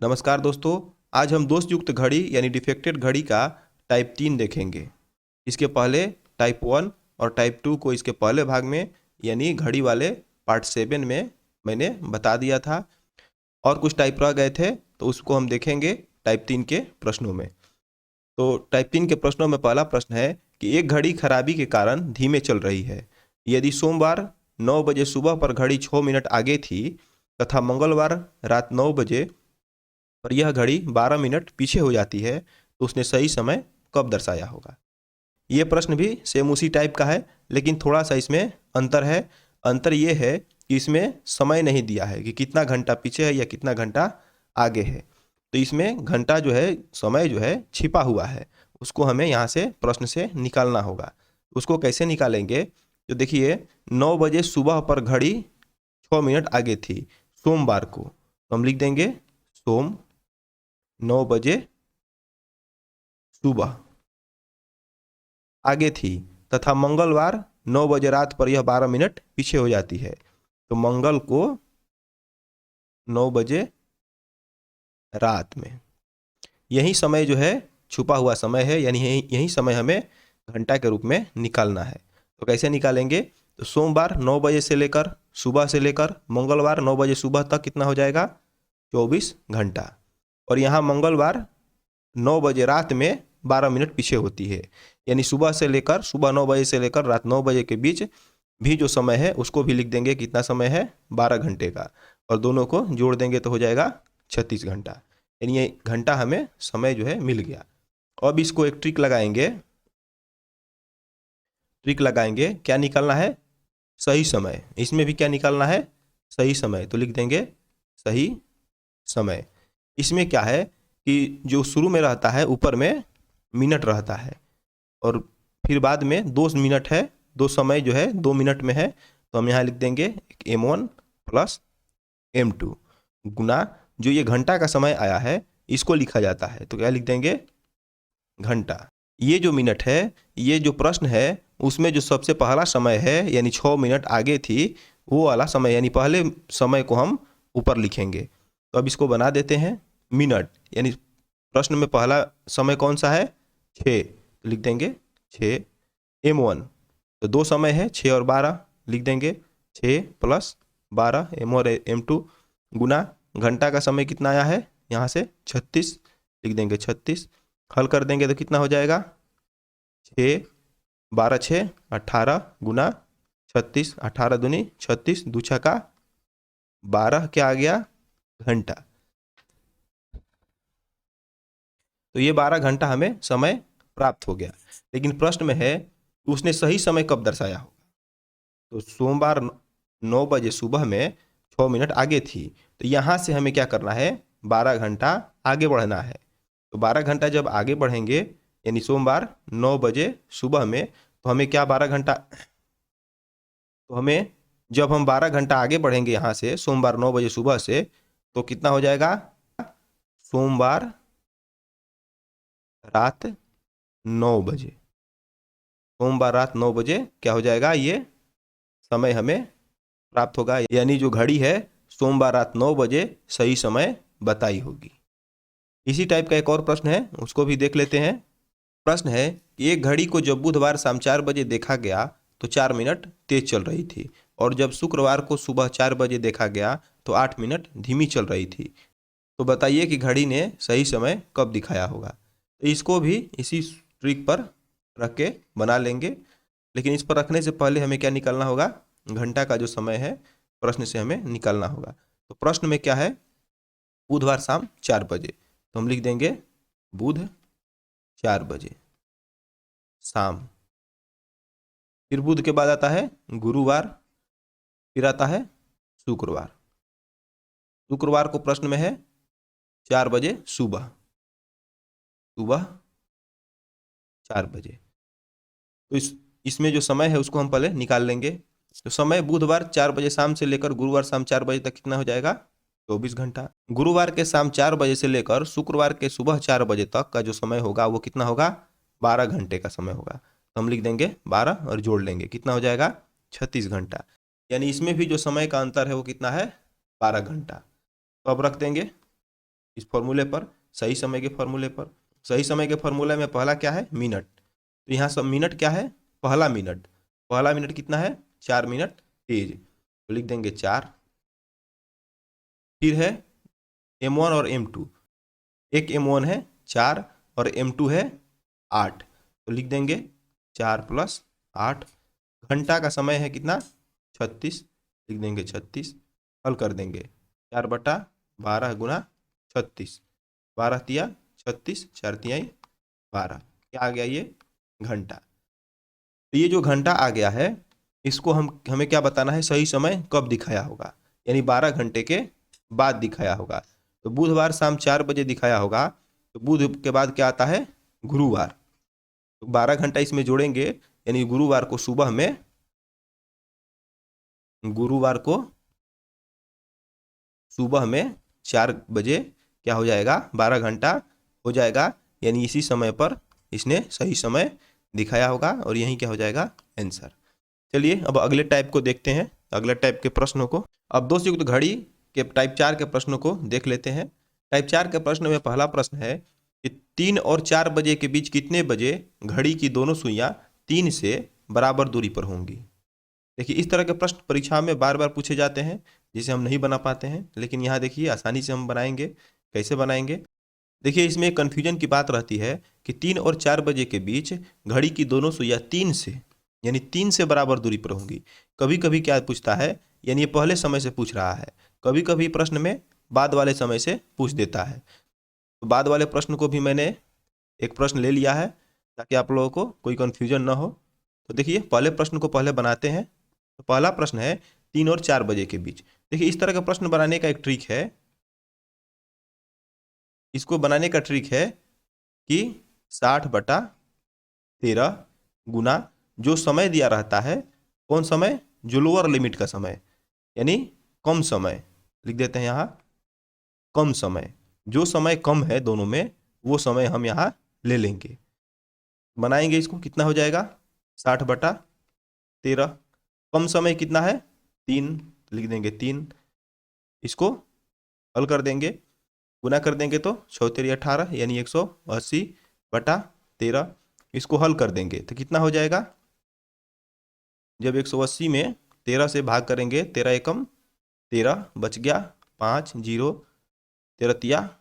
नमस्कार दोस्तों। आज हम दोष युक्त घड़ी यानी डिफेक्टेड घड़ी का टाइप 3 देखेंगे। इसके पहले टाइप 1 और टाइप 2 को इसके पहले भाग में यानी घड़ी वाले पार्ट 7 में मैंने बता दिया था और कुछ टाइप रह गए थे तो उसको हम देखेंगे टाइप 3 के प्रश्नों में। तो टाइप 3 के प्रश्नों में पहला प्रश्न है कि एक घड़ी खराबी के कारण धीमे चल रही है। यदि सोमवार 9 बजे सुबह पर घड़ी 6 मिनट आगे थी तथा मंगलवार रात 9 बजे पर यह घड़ी 12 मिनट पीछे हो जाती है तो उसने सही समय कब दर्शाया होगा। ये प्रश्न भी सेम उसी टाइप का है लेकिन थोड़ा सा इसमें अंतर है। अंतर ये है कि इसमें समय नहीं दिया है कि कितना घंटा पीछे है या कितना घंटा आगे है। तो इसमें घंटा जो है समय जो है छिपा हुआ है, उसको हमें यहाँ से प्रश्न से निकालना होगा। उसको कैसे निकालेंगे तो देखिए 9 बजे सुबह पर घड़ी 6 मिनट आगे थी सोमवार को, तो हम लिख देंगे सोम 9 बजे सुबह आगे थी तथा मंगलवार 9 बजे रात पर यह 12 मिनट पीछे हो जाती है। तो मंगल को 9 बजे रात में यही समय जो है छुपा हुआ समय है, यानी यही समय हमें घंटा के रूप में निकालना है। तो कैसे निकालेंगे तो सोमवार 9 बजे से लेकर सुबह से लेकर मंगलवार 9 बजे सुबह तक कितना हो जाएगा 24 घंटा। और यहाँ मंगलवार 9 बजे रात में 12 मिनट पीछे होती है, यानी सुबह 9 बजे से लेकर रात 9 बजे के बीच भी जो समय है उसको भी लिख देंगे कितना समय है 12 घंटे का, और दोनों को जोड़ देंगे तो हो जाएगा 36 घंटा। यानी ये घंटा हमें समय जो है मिल गया। अब इसको एक ट्रिक लगाएंगे। क्या निकालना है सही समय। इसमें भी क्या निकालना है सही समय, तो लिख देंगे सही समय। इसमें क्या है कि जो शुरू में रहता है ऊपर में मिनट रहता है और फिर बाद में 2 मिनट है, 2 समय जो है 2 मिनट में है, तो हम यहाँ लिख देंगे m1 प्लस m2 गुना जो ये घंटा का समय आया है इसको लिखा जाता है, तो क्या लिख देंगे घंटा। ये जो मिनट है, ये जो प्रश्न है उसमें जो सबसे पहला समय है यानी 6 मिनट आगे थी वो वाला समय, यानी पहले समय को हम ऊपर लिखेंगे। तो अब इसको बना देते हैं मिनट, यानी प्रश्न में पहला समय कौन सा है 6, तो लिख देंगे 6 m1। तो 2 समय है 6 और 12, लिख देंगे 6 प्लस 12 m1 और m2 गुना घंटा का समय कितना आया है यहाँ से 36, लिख देंगे 36। हल कर देंगे तो कितना हो जाएगा 6 12 6 18 गुना 36, 18 दूनी 36 दू छक्का 12 क्या आ गया घंटा। तो ये 12 घंटा हमें समय प्राप्त हो गया। लेकिन प्रश्न में है उसने सही समय कब दर्शाया होगा। तो सोमवार 9 बजे सुबह में 6 मिनट आगे थी, तो यहाँ से हमें क्या करना है 12 घंटा आगे बढ़ना है। तो 12 घंटा जब आगे बढ़ेंगे यानी सोमवार 9 बजे सुबह में, तो हमें क्या 12 घंटा, तो हमें जब हम 12 घंटा आगे बढ़ेंगे यहाँ से सोमवार 9 बजे सुबह से, तो कितना हो जाएगा सोमवार रात 9 बजे, सोमवार रात 9 बजे क्या हो जाएगा ये समय हमें प्राप्त होगा, यानी जो घड़ी है सोमवार रात 9 बजे सही समय बताई होगी। इसी टाइप का एक और प्रश्न है उसको भी देख लेते हैं। प्रश्न है कि एक घड़ी को जब बुधवार शाम 4 बजे देखा गया तो 4 मिनट तेज चल रही थी और जब शुक्रवार को सुबह 4 बजे देखा गया तो 8 मिनट धीमी चल रही थी। तो बताइए कि घड़ी ने सही समय कब दिखाया होगा। तो इसको भी इसी ट्रिक पर रख के बना लेंगे, लेकिन इस पर रखने से पहले हमें क्या निकालना होगा घंटा का जो समय है प्रश्न से हमें निकालना होगा। तो प्रश्न में क्या है बुधवार शाम 4 बजे, तो हम लिख देंगे बुध 4 बजे शाम। फिर बुध के बाद आता है गुरुवार, फिर आता है शुक्रवार। शुक्रवार को प्रश्न में है 4 बजे सुबह 4 बजे। तो इसमें जो समय है उसको हम पहले निकाल लेंगे। तो समय बुधवार 4 बजे शाम से लेकर गुरुवार शाम 4 बजे तक कितना हो जाएगा 24 घंटा। गुरुवार के शाम 4 बजे से लेकर शुक्रवार के सुबह 4 बजे तक का जो समय होगा वो कितना होगा 12 घंटे का समय होगा। तो हम लिख देंगे 12 और जोड़ लेंगे कितना हो जाएगा 36 घंटा। यानी इसमें भी जो समय का अंतर है वो कितना है 12 घंटा। तो अब रख देंगे इस फॉर्मूले पर, सही समय के फॉर्मूले पर। सही समय के फॉर्मूले में पहला क्या है? मिनट। तो यहाँ सब मिनट क्या है? पहला मिनट कितना है? 4 मिनट तेज, तो लिख देंगे 4। फिर है M1 और M2, एक M1 है 4 और M2 है 8, तो लिख देंगे 4 + 8। घंटा का समय है कितना? 36, लिख देंगे 36। हल कर देंगे 4/12 गुना 36, 12 तिया 36, 4 तिया 12, क्या आ गया? ये घंटा। तो ये जो घंटा आ गया है, इसको हमें क्या बताना है? सही समय कब दिखाया होगा, यानी 12 घंटे के बाद दिखाया होगा। तो बुधवार शाम 4 बजे दिखाया होगा, तो बुध के बाद क्या आता है? गुरुवार। तो 12 घंटा इसमें जोड़ेंगे, यानी गुरुवार को 4 बजे क्या हो जाएगा? 12 घंटा हो जाएगा, यानी इसी समय पर इसने सही समय दिखाया होगा, और यही क्या हो जाएगा? आंसर। चलिए अब अगले टाइप को देखते हैं, अगले टाइप के प्रश्नों को। अब 2 युक्त घड़ी के टाइप 4 के प्रश्नों को देख लेते हैं। टाइप 4 के प्रश्न में पहला प्रश्न है कि 3 और 4 बजे के बीच कितने बजे घड़ी की दोनों सुइयां 3 से बराबर दूरी पर होंगी? देखिए, इस तरह के प्रश्न परीक्षा में बार बार पूछे जाते हैं, जिसे हम नहीं बना पाते हैं, लेकिन यहाँ देखिए आसानी से हम बनाएंगे। कैसे बनाएंगे? देखिए, इसमें कन्फ्यूजन की बात रहती है कि 3 और 4 बजे के बीच घड़ी की दोनों सुइयां 3 से, यानी 3 से बराबर दूरी पर होंगी। कभी कभी क्या पूछता है, यानी ये पहले समय से पूछ रहा है, कभी कभी प्रश्न में बाद वाले समय से पूछ देता है। तो बाद वाले प्रश्न को भी मैंने एक प्रश्न ले लिया है, ताकि आप लोगों को कोई कन्फ्यूजन ना हो। तो देखिए, पहले प्रश्न को पहले बनाते हैं। तो पहला प्रश्न है 3 और 4 बजे के बीच। देखिए, इस तरह का प्रश्न बनाने का एक ट्रिक है। इसको बनाने का ट्रिक है कि 60/13 गुना जो समय दिया रहता है, कौन समय? जो लोअर लिमिट का समय, यानी कम समय। लिख देते हैं यहाँ कम समय। जो समय कम है दोनों में, वो समय हम यहाँ ले लेंगे। बनाएंगे इसको, कितना हो जाएगा? 60/13। कम समय कितना है? 3, लिख देंगे 3। इसको हल कर देंगे, गुना कर देंगे तो 6 तेरी 18, यानी 180/13। इसको हल कर देंगे तो कितना हो जाएगा? जब 180 में 13 से भाग करेंगे, 13 एकम 13, बच गया 5, 0, 13 तिया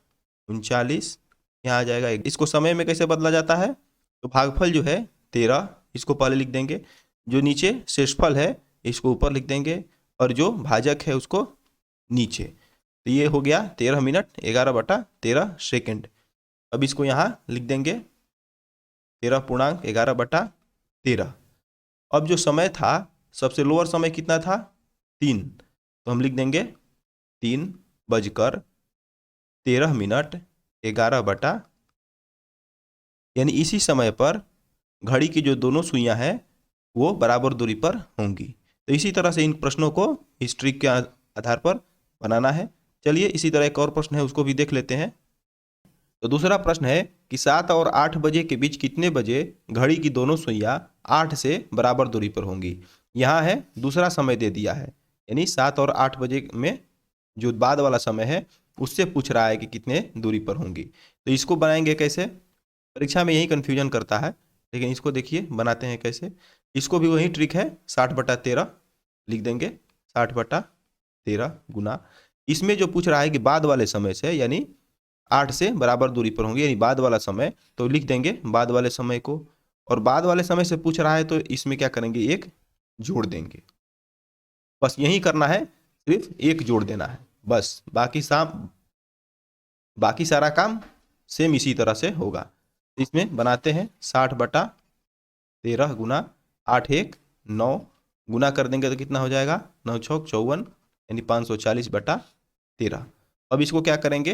39, यहाँ आ जाएगा। इसको समय में कैसे बदला जाता है? तो भागफल जो है 13, इसको पहले लिख देंगे, जो नीचे शेषफल है इसको ऊपर लिख देंगे, और जो भाजक है उसको नीचे। तो ये हो गया 13 मिनट 11/13 सेकेंड। अब इसको यहाँ लिख देंगे 13.11/13। अब जो समय था, सबसे लोअर समय कितना था? 3, तो हम लिख देंगे 3:13 यानी इसी समय पर घड़ी की जो दोनों सुइयां हैं वो बराबर दूरी पर होंगी। तो इसी तरह से इन प्रश्नों को इस ट्रिक के आधार पर बनाना है। चलिए, इसी तरह एक और प्रश्न है, उसको भी देख लेते हैं। तो दूसरा प्रश्न है कि 7 और 8 बजे के बीच कितने बजे घड़ी की दोनों सुइयां 8 से बराबर दूरी पर होंगी? यहाँ है दूसरा समय दे दिया है, यानी 7 और 8 बजे में जो बाद वाला समय है उससे पूछ रहा है कि कितने दूरी पर होंगी। तो इसको बनाएंगे कैसे? परीक्षा में यही कन्फ्यूजन करता है, लेकिन इसको देखिए बनाते हैं कैसे। इसको भी वही ट्रिक है, 60/13 लिख देंगे, 60/13 गुना इसमें जो पूछ रहा है कि बाद वाले समय से, यानी 8 से बराबर दूरी पर होंगे, यानी बाद वाला समय, तो लिख देंगे बाद वाले समय को। और बाद वाले समय से पूछ रहा है तो इसमें क्या करेंगे? एक जोड़ देंगे। बस यही करना है, सिर्फ एक जोड़ देना है बस, बाकी सारा काम सेम इसी तरह से होगा। इसमें बनाते हैं 60/13 गुना 8 1 9 गुना कर देंगे तो कितना हो जाएगा? 9 6 54, यानी 540/13। अब इसको क्या करेंगे?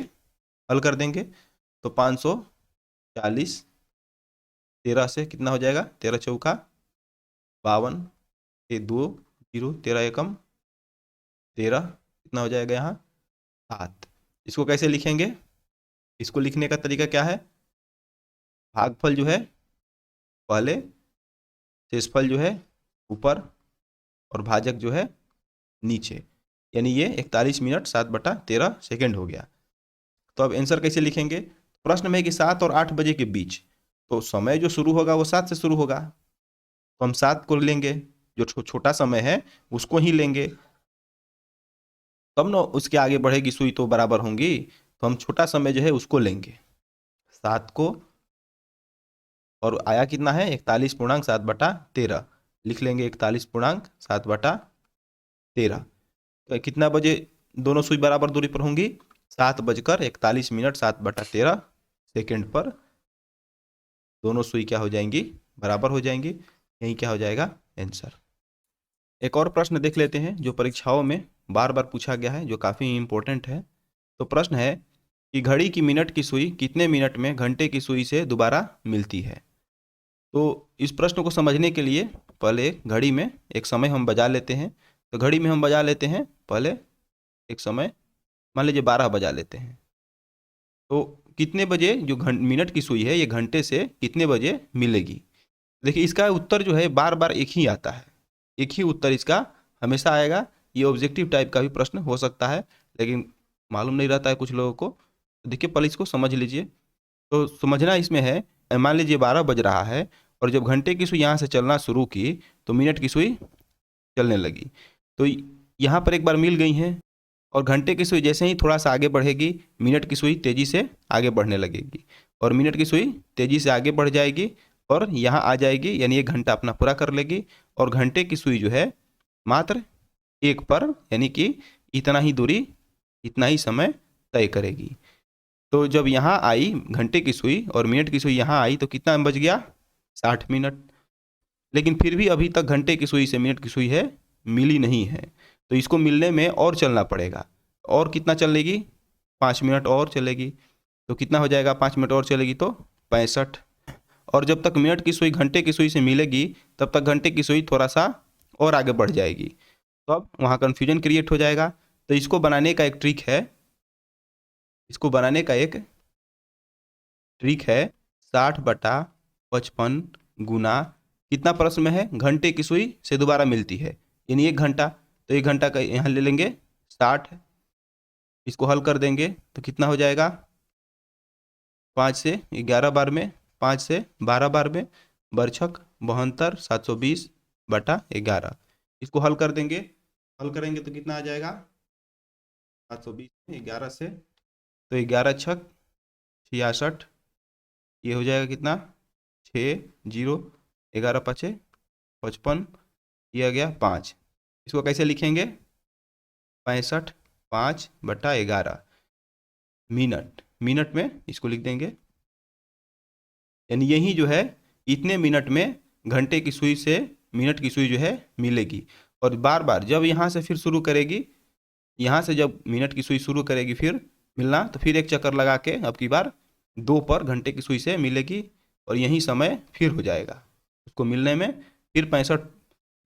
हल कर देंगे तो 540 13 से कितना हो जाएगा? 13 चौका 52, 2 0, 13 एकम 13, कितना हो जाएगा यहाँ? 7। इसको कैसे लिखेंगे? इसको लिखने का तरीका क्या है? भागफल जो है पहले, शेषफल जो है ऊपर, और भाजक जो है नीचे, यानी ये 41 मिनट 7/13 सेकेंड हो गया। तो अब आंसर कैसे लिखेंगे? प्रश्न में है कि 7 और 8 बजे के बीच, तो समय जो शुरू होगा वो 7 से शुरू होगा, तो हम 7 को लेंगे, जो छोटा समय है उसको ही लेंगे, तब ना उसके आगे बढ़ेगी सुई तो बराबर होंगी। तो हम छोटा समय जो है उसको लेंगे 7 को, और आया कितना है 41.7/13, लिख लेंगे 41.7/13। तो कितना बजे दोनों सुई बराबर दूरी पर होंगी? 7:41 7/13 पर दोनों सुई क्या हो जाएंगी? बराबर हो जाएंगी। यही क्या हो जाएगा? आंसर। एक और प्रश्न देख लेते हैं जो परीक्षाओं में बार बार पूछा गया है, जो काफ़ी इंपॉर्टेंट है। तो प्रश्न है कि घड़ी की मिनट की सुई कितने मिनट में घंटे की सुई से दोबारा मिलती है? तो इस प्रश्न को समझने के लिए पहले घड़ी में एक समय हम बजा लेते हैं। तो घड़ी में हम बजा लेते हैं पहले एक समय, मान लीजिए 12 बजा लेते हैं। तो कितने बजे जो मिनट की सुई है ये घंटे से कितने बजे मिलेगी? देखिए इसका उत्तर जो है बार बार एक ही आता है, एक ही उत्तर इसका हमेशा आएगा। ये ऑब्जेक्टिव टाइप का भी प्रश्न हो सकता है, लेकिन मालूम नहीं रहता है कुछ लोगों को। तो देखिए पहले इसको समझ लीजिए। तो समझना इसमें है, मान लीजिए 12 बज रहा है और जब घंटे की सुई यहाँ से चलना शुरू की तो मिनट की सुई चलने लगी। तो यहाँ पर एक बार मिल गई हैं, और घंटे की सुई जैसे ही थोड़ा सा आगे बढ़ेगी मिनट की सुई तेज़ी से आगे बढ़ने लगेगी, और मिनट की सुई तेज़ी से आगे बढ़ जाएगी और यहाँ आ जाएगी, यानी 1 घंटा अपना पूरा कर लेगी। और घंटे की सुई जो है मात्र 1 पर, यानी कि इतना ही दूरी, इतना ही समय तय करेगी। तो जब यहाँ आई घंटे की सुई और मिनट की सुई यहाँ आई तो कितना बज गया? 60 मिनट। लेकिन फिर भी अभी तक घंटे की सुई से मिनट की सुई है मिली नहीं है, तो इसको मिलने में और चलना पड़ेगा। और कितना चलेगी? 5 मिनट और चलेगी। तो कितना हो जाएगा? 5 मिनट और चलेगी तो 65। और जब तक मिनट की सुई घंटे की सुई से मिलेगी तब तक घंटे की सुई थोड़ा सा और आगे बढ़ जाएगी, तो अब वहाँ कन्फ्यूजन क्रिएट हो जाएगा। तो इसको बनाने का एक ट्रिक है, इसको बनाने का एक ट्रिक है 60/55 गुना कितना प्रश्न में है? घंटे की सुई से दोबारा मिलती है, यानी 1 घंटा। तो 1 घंटा का यहाँ ले लेंगे 60, इसको हल कर देंगे तो कितना हो जाएगा? 5 से 11 बार में, 5 से 12 बार में, बरछक 72 720/11। इसको हल कर देंगे, हल करेंगे तो कितना आ जाएगा? 720 में 11 से, तो 11 छक 66, ये हो जाएगा कितना? 6 0 11 5 55, ये आ गया 5। इसको कैसे लिखेंगे? 65 5/11 मिनट, मिनट में इसको लिख देंगे, यानी यही जो है इतने मिनट में घंटे की सुई से मिनट की सुई जो है मिलेगी। और बार बार जब यहाँ से फिर शुरू करेगी, यहाँ से जब मिनट की सुई शुरू करेगी फिर मिलना, तो फिर एक चक्कर लगा के अब की बार 2 पर घंटे की सुई से मिलेगी, और यही समय फिर हो जाएगा उसको मिलने में। फिर 65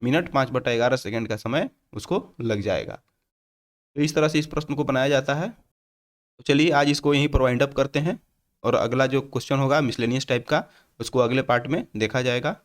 मिनट 5/11 सेकेंड का समय उसको लग जाएगा। तो इस तरह से इस प्रश्न को बनाया जाता है। तो चलिए आज इसको यहीं पर वाइंड अप करते हैं, और अगला जो क्वेश्चन होगा मिसलेनियस टाइप का उसको अगले पार्ट में देखा जाएगा।